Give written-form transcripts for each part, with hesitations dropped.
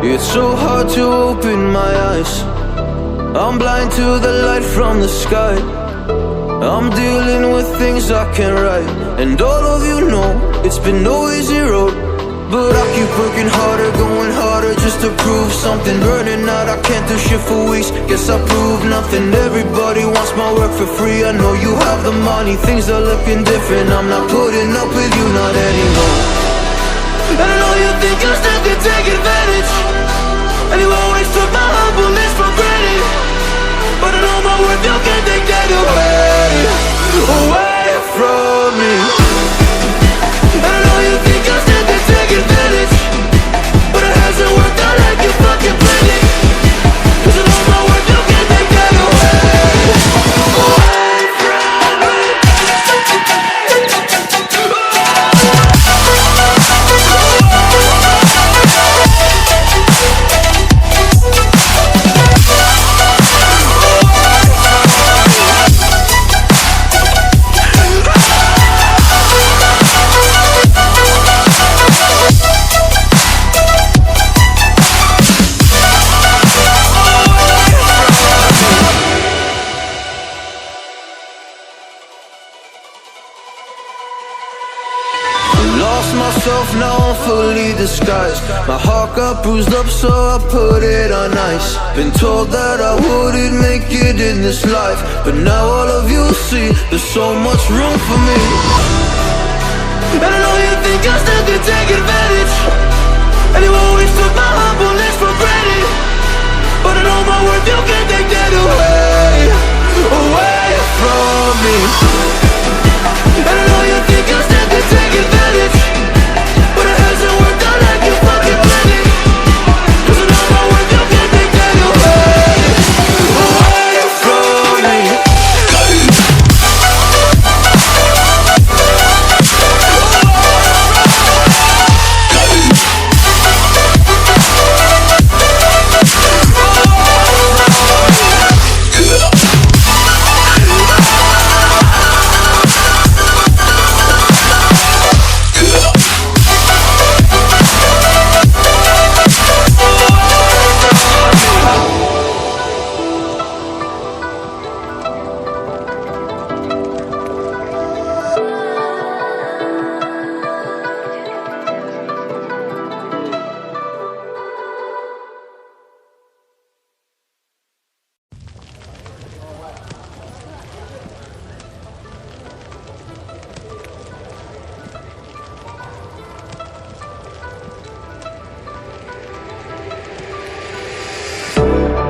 It's so hard to open my eyes. I'm blind to the light from the sky. I'm dealing with things I can't write, and all of you know it's been no easy road. But I keep working harder, going harder just to prove something. Burning out, I can't do shit for weeks. Guess I proved nothing. Everybody wants my work for free. I know you have the money, things are looking different. I'm not putting up with you, not anymore. And I know you think you still can take advantage, and you always took my humbleness for granted. But I know my worth, you can't take that away from me. And I know you think you still can take advantage, but it hasn't worked out like you fucking planned it. 'Cause I know my worth, you can't take that away from me. Lost myself, now I'm fully disguised. My heart got bruised up, so I put it on ice. Been told that I wouldn't make it in this life, but now all of you see there's so much room for me. And I know you think you still can take advantage, and you always took my humbleness for granted. But I know my worth, you can't take that away from me. And I know you think you still can take advantage, but it hasn't worked out like you fucking planned it. 'Cause I know my worth, you can't take that away from me.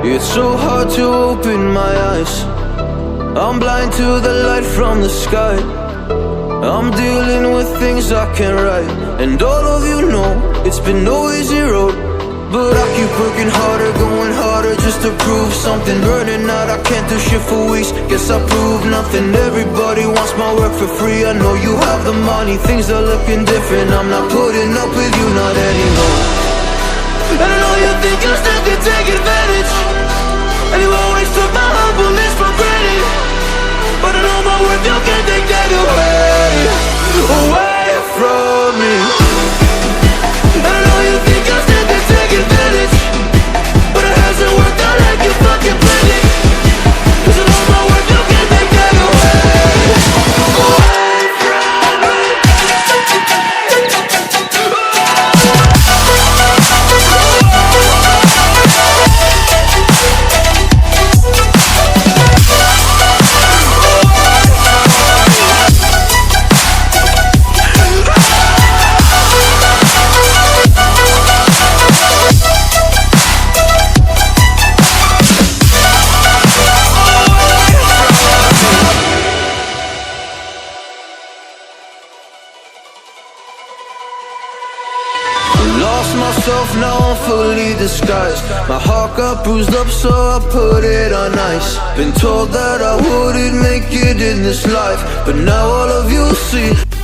It's so hard to open my eyes. I'm blind to the light from the sky. I'm dealing with things I can't write, and all of you know it's been no easy road. But I keep working harder, going harder just to prove something. Burning out, I can't do shit for weeks. Guess I proved nothing. Everybody wants my work for free. I know you have the money, things are looking different. I'm not putting up with you, not anymore. And I know you think you still can take advantage, and you always took my humbleness for granted. But I know my worth, you can't take that away from me. And I know you think you still can take advantage, but it hasn't worked out like you fucking planned it. 'Cause I know my worth, you can't take that away from me. fully disguised. My heart got bruised up, so I put it on ice. Been told that I wouldn't make it in this life, but now all of you see